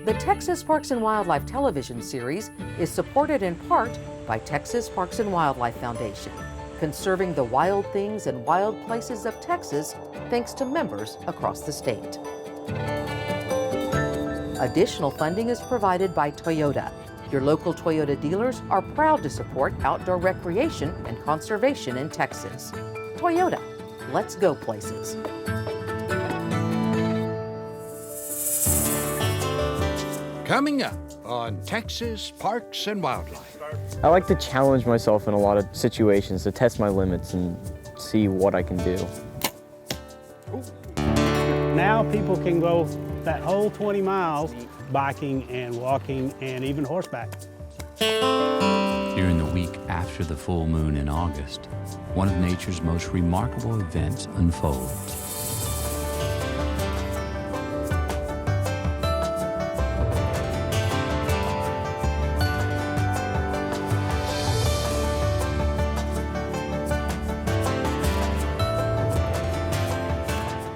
The Texas Parks and Wildlife television series is supported in part by Texas Parks and Wildlife Foundation, conserving the wild things and wild places of Texas thanks to members across the state. Additional funding is provided by Toyota. Your local Toyota dealers are proud to support outdoor recreation and conservation in Texas. Toyota, let's go places. Coming up on Texas Parks and Wildlife. I like to challenge myself in a lot of situations to test my limits and see what I can do. Now people can go that whole 20 miles biking and walking and even horseback. During the week after the full moon in August, one of nature's most remarkable events unfolds.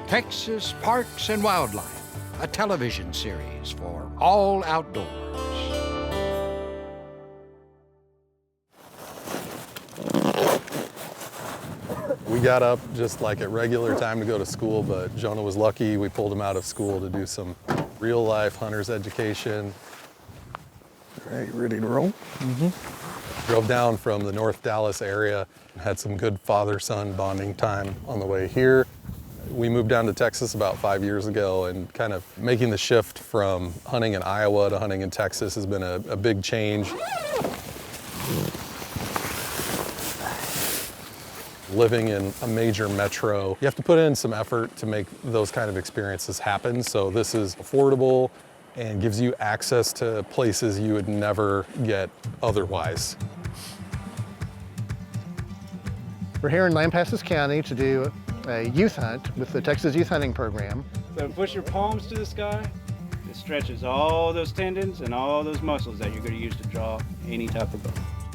Texas Parks and Wildlife, a television series for all outdoors. We got up just like at regular time to go to school, but Jonah was lucky. We pulled him out of school to do some real-life hunter's education. All right, ready to roll? Mm-hmm. Drove down from the North Dallas area, had some good father-son bonding time on the way here. We moved down to Texas about 5 years ago, and kind of making the shift from hunting in Iowa to hunting in Texas has been a big change. Living in a major metro, you have to put in some effort to make those kind of experiences happen. So this is affordable and gives you access to places you would never get otherwise. We're here in Lampasas County to do a youth hunt with the Texas Youth Hunting Program. So push your palms to the sky. It stretches all those tendons and all those muscles that you're going to use to draw any type of bow.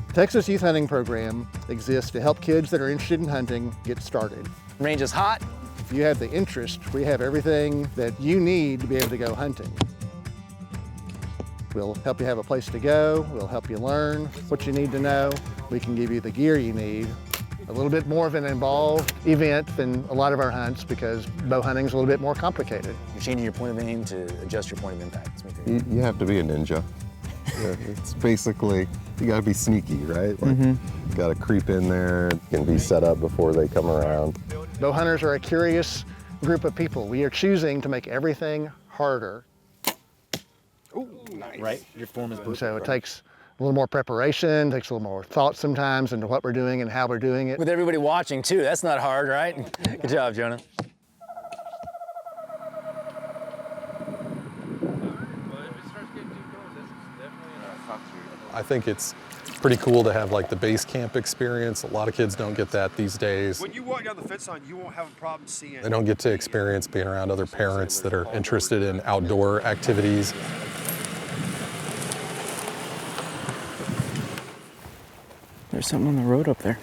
The Texas Youth Hunting Program exists to help kids that are interested in hunting get started. Range is hot. If you have the interest, we have everything that you need to be able to go hunting. We'll help you have a place to go. We'll help you learn what you need to know. We can give you the gear you need. A little bit more of an involved event than a lot of our hunts because bow hunting is a little bit more complicated. You're changing your point of aim to adjust your point of impact. You have to be a ninja. Yeah, it's basically, you gotta be sneaky, right? Like, you gotta creep in there, you can be set up before they come around. Bow hunters are a curious group of people. We are choosing to make everything harder. Ooh, nice. Right, your form is so it takes a little more preparation, takes a little more thought sometimes into what we're doing and how we're doing it. With everybody watching too, that's not hard, right? Good job, Jonah. I think it's pretty cool to have like the base camp experience. A lot of kids don't get that these days. When you walk down the fence line, you won't have a problem seeing. They don't get to experience being around other parents that are interested in outdoor activities. There's something on the road up there.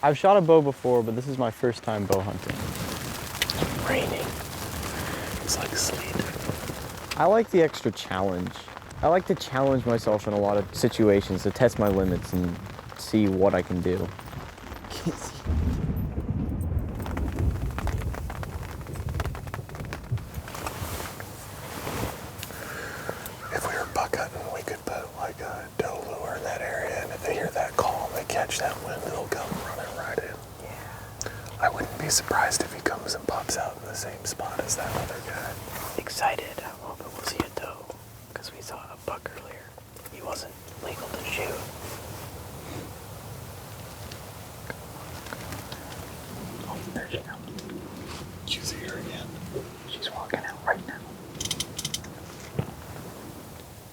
I've shot a bow before, but this is my first time bow hunting. It's raining. It's like sleet. I like the extra challenge. I like to challenge myself in a lot of situations to test my limits and see what I can do. If we were buck hunting, we could put like a doe lure in that area, and if they hear that call and they catch that wind, they'll come running right in. Yeah. I wouldn't be surprised if he comes and pops out in the same spot as that other guy. Excited. I'm hoping we'll see a doe, because we saw a buck earlier. He wasn't legal to shoot. Oh, there she comes. Did you see her again? She's walking out right now.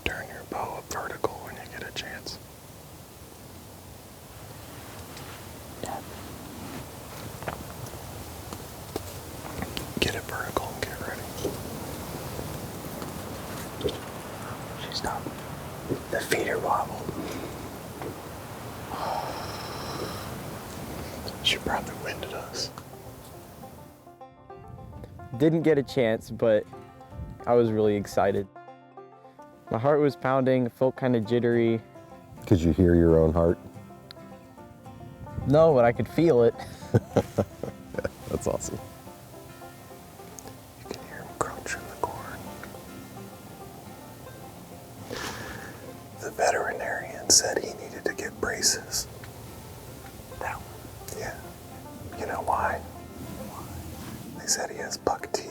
Turn your bow up vertical when you get a chance. Yeah. Get it vertical and get ready. She stopped. The feeder wobbled. She probably winded us. Didn't get a chance, but I was really excited. My heart was pounding, felt kind of jittery. Could you hear your own heart? No, but I could feel it. That's awesome. You can hear him crunching the corn. The veterinarian said he needed to get braces. That one? Yeah. You know why? They said he has buck teeth.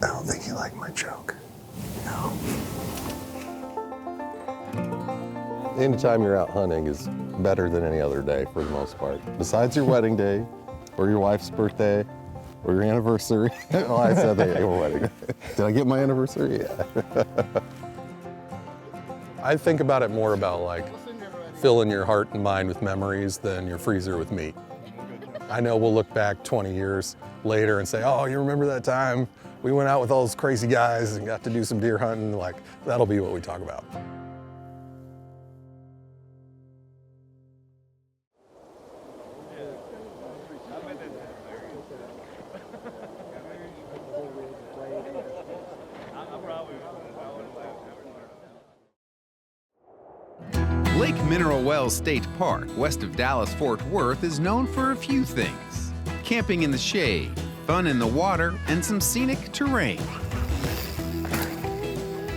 I don't think you like my joke. No. Anytime you're out hunting is better than any other day for the most part. Besides your wedding day, or your wife's birthday, or your anniversary. Oh, I said that your wedding. Did I get my anniversary? Yeah. I think about it more about like filling your heart and mind with memories than your freezer with meat. I know we'll look back 20 years later and say, oh, you remember that time we went out with all those crazy guys and got to do some deer hunting? Like, that'll be what we talk about. Lake Mineral Wells State Park, west of Dallas-Fort Worth, is known for a few things. Camping in the shade, fun in the water, and some scenic terrain.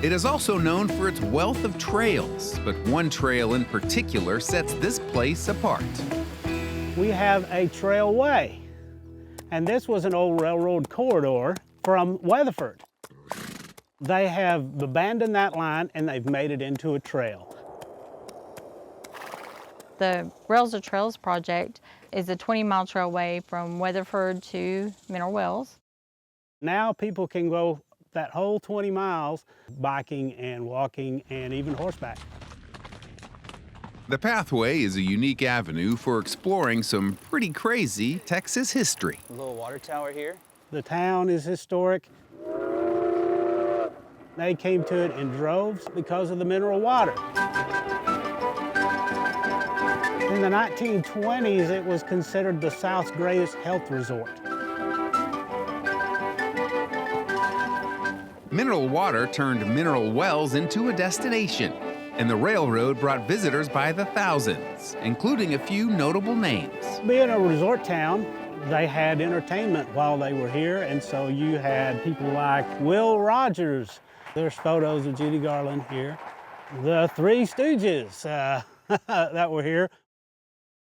It is also known for its wealth of trails, but one trail in particular sets this place apart. We have a trailway, and this was an old railroad corridor from Weatherford. They have abandoned that line and they've made it into a trail. The Rails to Trails project is a 20-mile trailway from Weatherford to Mineral Wells. Now people can go that whole 20 miles biking and walking and even horseback. The pathway is a unique avenue for exploring some pretty crazy Texas history. A little water tower here. The town is historic. They came to it in droves because of the mineral water. In the 1920s, it was considered the South's greatest health resort. Mineral water turned mineral wells into a destination, and the railroad brought visitors by the thousands, including a few notable names. Being a resort town, they had entertainment while they were here, and so you had people like Will Rogers. There's photos of Judy Garland here. The Three Stooges that were here.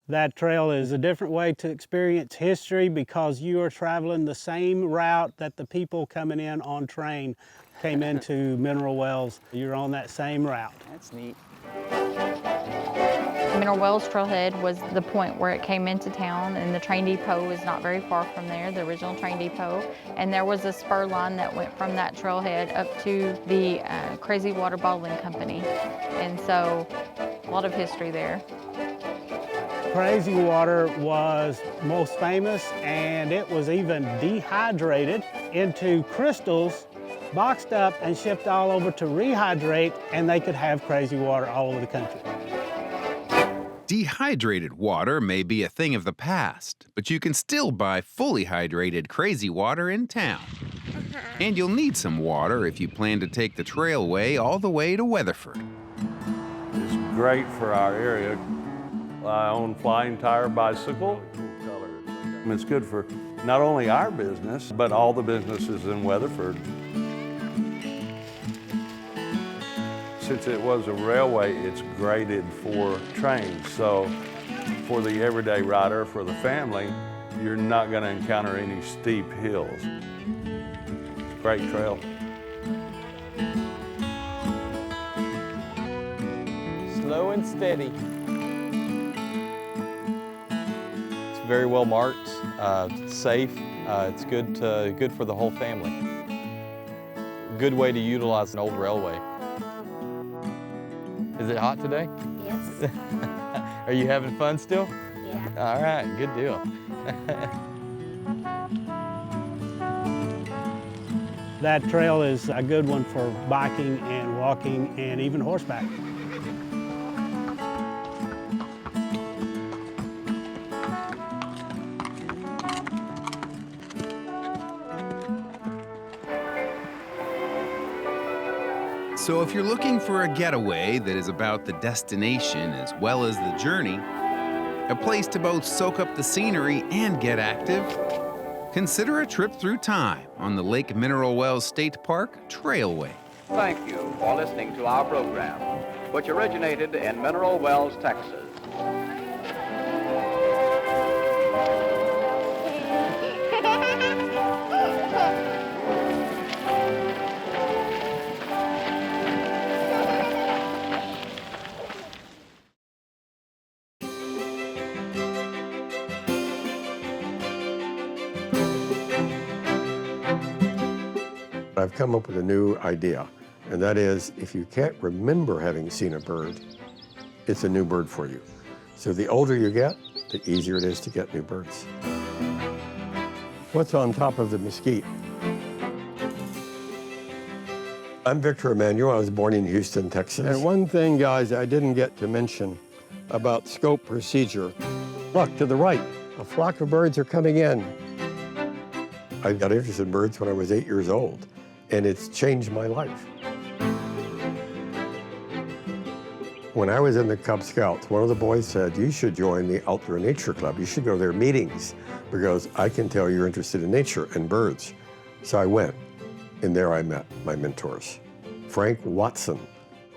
That trail is a different way to experience history because you are traveling the same route that the people coming in on train came into Mineral Wells. You're on that same route. That's neat. Mineral Wells Trailhead was the point where it came into town, and the train depot is not very far from there, the original train depot. And there was a spur line that went from that trailhead up to the Crazy Water Bottling Company. And so, a lot of history there. Crazy Water was most famous, and it was even dehydrated into crystals, boxed up and shipped all over to rehydrate, and they could have Crazy Water all over the country. Dehydrated water may be a thing of the past, but you can still buy fully hydrated Crazy Water in town. And you'll need some water if you plan to take the Trailway all the way to Weatherford. It's great for our area. I own Flying Tire bicycle. It's good for not only our business, but all the businesses in Weatherford. Since it was a railway, it's graded for trains. So for the everyday rider, for the family, you're not going to encounter any steep hills. Great trail. Slow and steady. It's very well marked, safe. It's good for the whole family. Good way to utilize an old railway. Is it hot today? Yes. Are you having fun still? Yeah. All right, good deal. That trail is a good one for biking and walking and even horseback. So if you're looking for a getaway that is about the destination as well as the journey, a place to both soak up the scenery and get active, consider a trip through time on the Lake Mineral Wells State Park Trailway. Thank you for listening to our program, which originated in Mineral Wells, Texas. I've come up with a new idea, and that is if you can't remember having seen a bird, it's a new bird for you. So the older you get, the easier it is to get new birds. What's on top of the mesquite? I'm Victor Emanuel. I was born in Houston, Texas. And one thing, guys, I didn't get to mention about scope procedure. Look, to the right, a flock of birds are coming in. I got interested in birds when I was 8 years old, and it's changed my life. When I was in the Cub Scouts, one of the boys said, you should join the Outdoor Nature Club. You should go to their meetings because I can tell you're interested in nature and birds. So I went, and there I met my mentors, Frank Watson,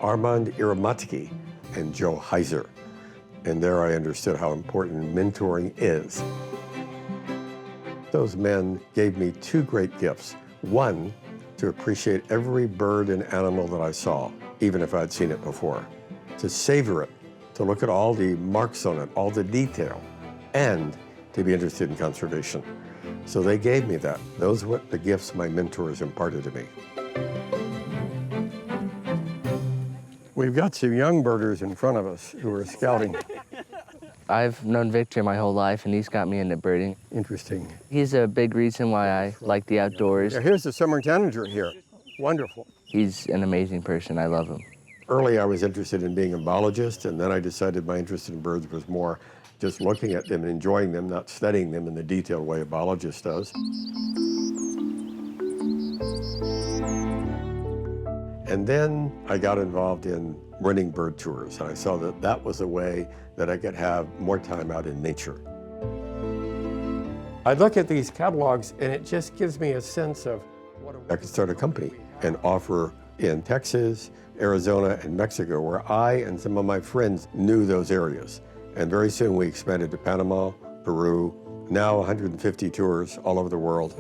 Armand Iramatki, and Joe Heiser. And there I understood how important mentoring is. Those men gave me two great gifts. One, to appreciate every bird and animal that I saw, even if I'd seen it before. To savor it, to look at all the marks on it, all the detail, and to be interested in conservation. So they gave me that. Those were the gifts my mentors imparted to me. We've got some young birders in front of us who are scouting. I've known Victor my whole life, and he's got me into birding. Interesting. He's a big reason why I like the outdoors. Yeah, here's the summer tanager here. Wonderful. He's an amazing person. I love him. Early, I was interested in being a biologist, and then I decided my interest in birds was more just looking at them and enjoying them, not studying them in the detailed way a biologist does. And then I got involved in running bird tours, and I saw that that was a way that I could have more time out in nature. I look at these catalogs, and it just gives me a sense of what I could start a company and offer in Texas, Arizona, and Mexico, where I and some of my friends knew those areas. And very soon we expanded to Panama, Peru, now 150 tours all over the world.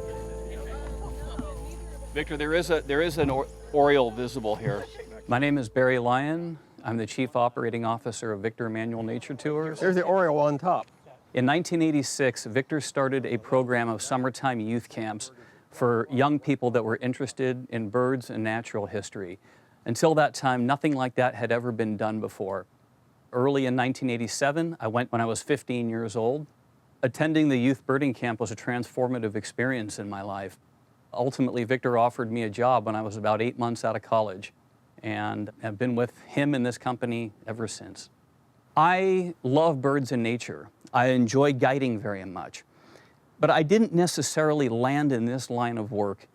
Victor, there is an oriole visible here. My name is Barry Lyon. I'm the Chief Operating Officer of Victor Emanuel Nature Tours. There's the oriole on top. In 1986, Victor started a program of summertime youth camps for young people that were interested in birds and natural history. Until that time, nothing like that had ever been done before. Early in 1987, I went when I was 15 years old. Attending the youth birding camp was a transformative experience in my life. Ultimately, Victor offered me a job when I was about 8 months out of college, and have been with him in this company ever since. I love birds and nature. I enjoy guiding very much. But I didn't necessarily land in this line of work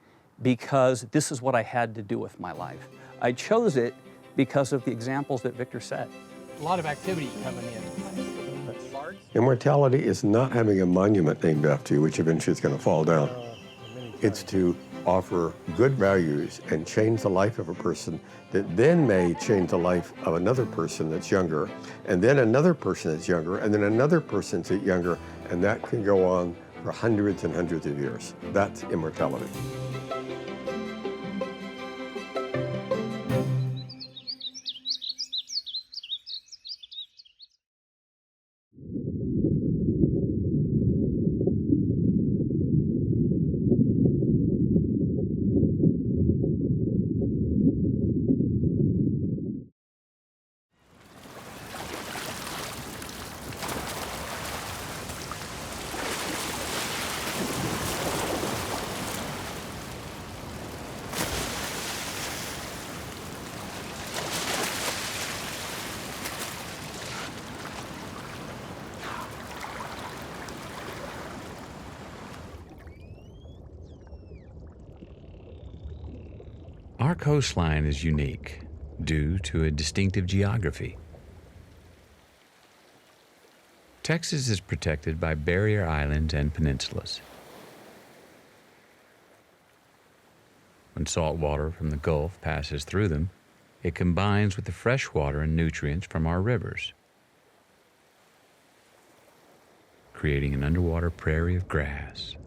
because this is what I had to do with my life. I chose it because of the examples that Victor set. A lot of activity coming in. Immortality is not having a monument named after you, which eventually is going to fall down. It's to offer good values and change the life of a person that then may change the life of another person that's younger, and then another person that's younger, and then another person that's younger, and that can go on for hundreds and hundreds of years. That's immortality. Our coastline is unique due to a distinctive geography. Texas is protected by barrier islands and peninsulas. When salt water from the Gulf passes through them, it combines with the fresh water and nutrients from our rivers, creating an underwater prairie of grass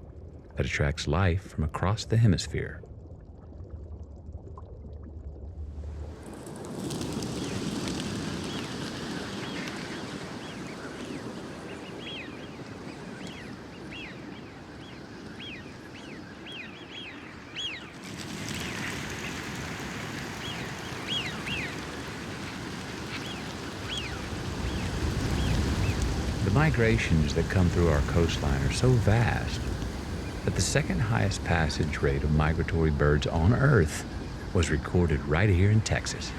that attracts life from across the hemisphere. The migrations that come through our coastline are so vast that the second highest passage rate of migratory birds on Earth was recorded right here in Texas.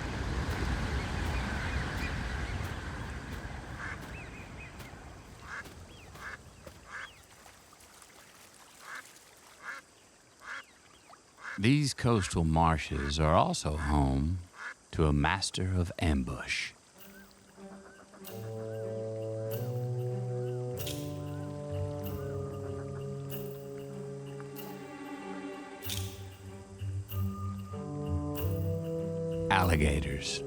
These coastal marshes are also home to a master of ambush. Alligators.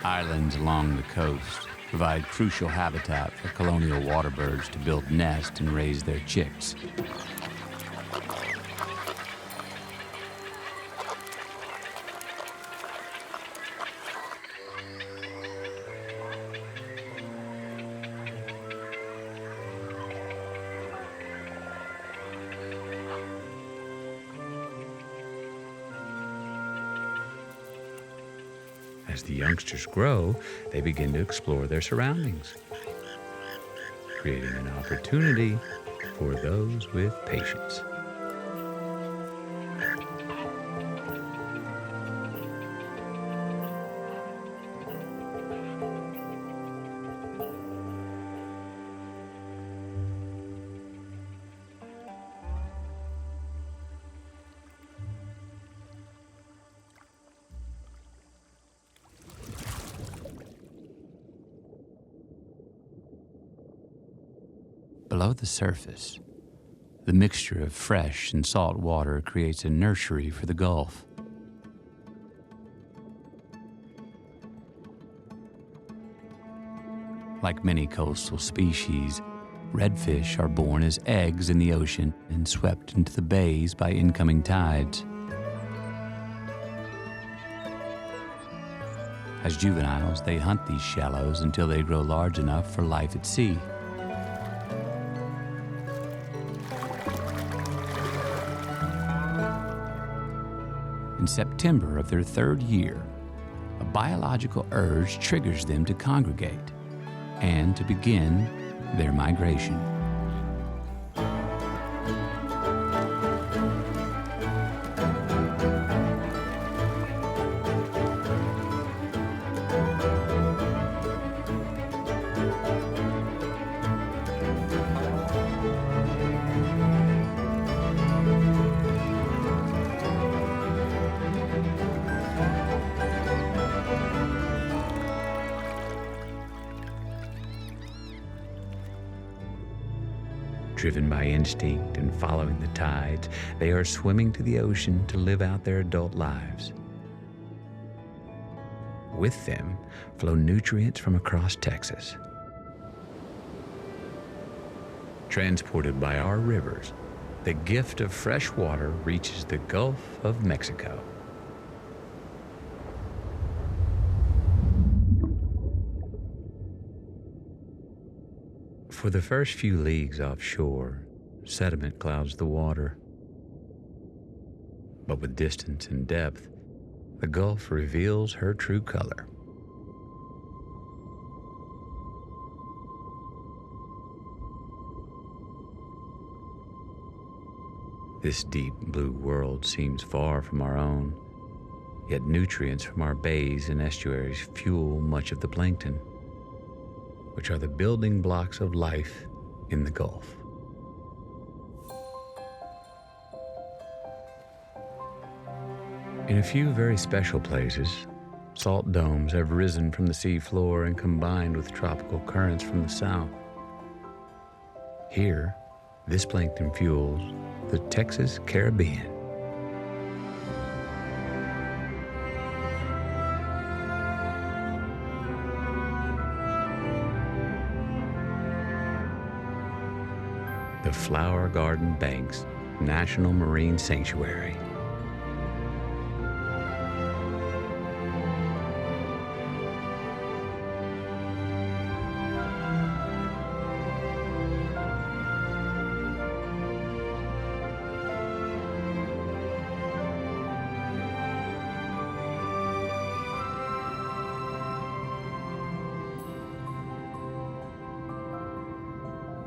Islands along the coast provide crucial habitat for colonial water birds to build nests and raise their chicks. As the youngsters grow, they begin to explore their surroundings, creating an opportunity for those with patience. Below the surface, the mixture of fresh and salt water creates a nursery for the Gulf. Like many coastal species, redfish are born as eggs in the ocean and swept into the bays by incoming tides. As juveniles, they hunt these shallows until they grow large enough for life at sea. In September of their third year, a biological urge triggers them to congregate and to begin their migration. Driven by instinct and following the tides, they are swimming to the ocean to live out their adult lives. With them flow nutrients from across Texas. Transported by our rivers, the gift of fresh water reaches the Gulf of Mexico. For the first few leagues offshore, sediment clouds the water. But with distance and depth, the Gulf reveals her true color. This deep blue world seems far from our own, yet nutrients from our bays and estuaries fuel much of the plankton, which are the building blocks of life in the Gulf. In a few very special places, salt domes have risen from the seafloor and combined with tropical currents from the south. Here, this plankton fuels the Texas Caribbean. The Flower Garden Banks National Marine Sanctuary.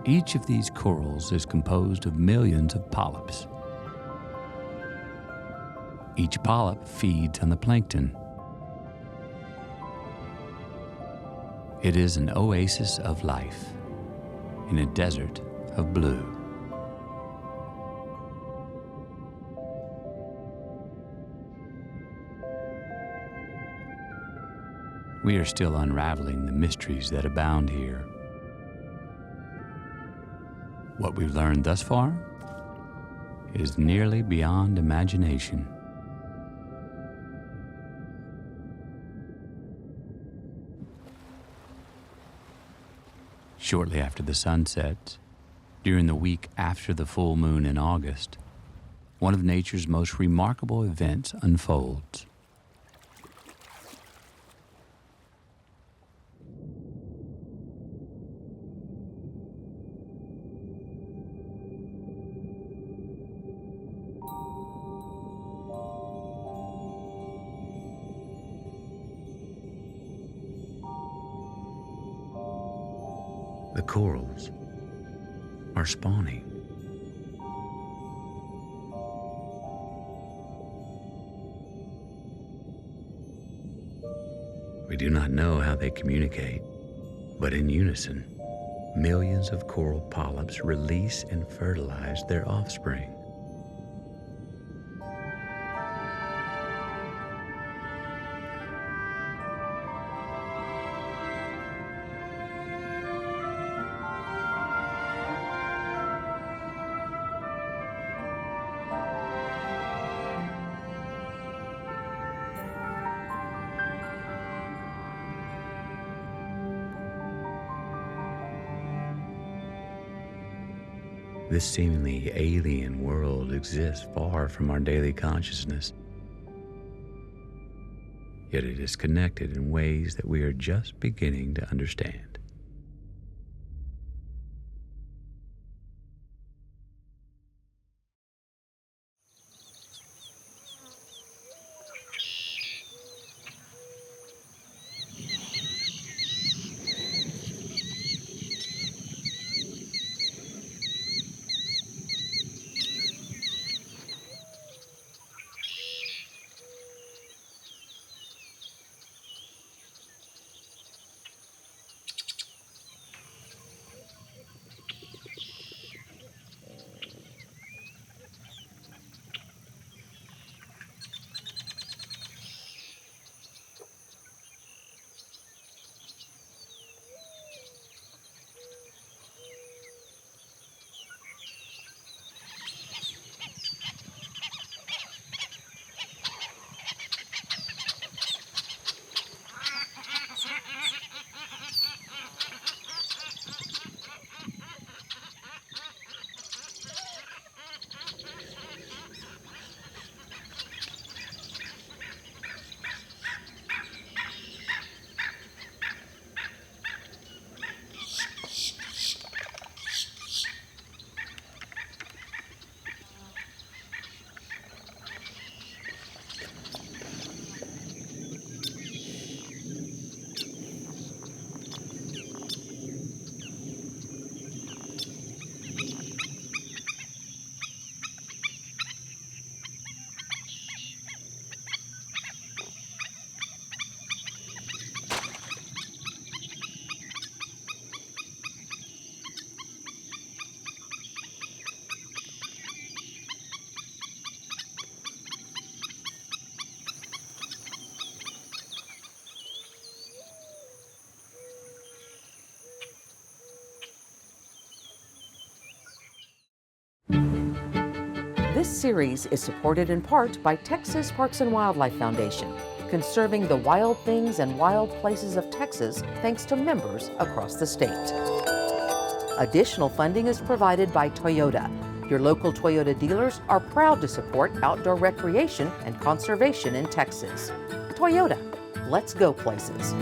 Each of these corals is composed of millions of polyps. Each polyp feeds on the plankton. It is an oasis of life in a desert of blue. We are still unraveling the mysteries that abound here. What we've learned thus far is nearly beyond imagination. Shortly after the sun sets, during the week after the full moon in August, one of nature's most remarkable events unfolds. The corals are spawning. We do not know how they communicate, but in unison, millions of coral polyps release and fertilize their offspring. This seemingly alien world exists far from our daily consciousness, yet it is connected in ways that we are just beginning to understand. This series is supported in part by Texas Parks and Wildlife Foundation, conserving the wild things and wild places of Texas thanks to members across the state. Additional funding is provided by Toyota. Your local Toyota dealers are proud to support outdoor recreation and conservation in Texas. Toyota, let's go places.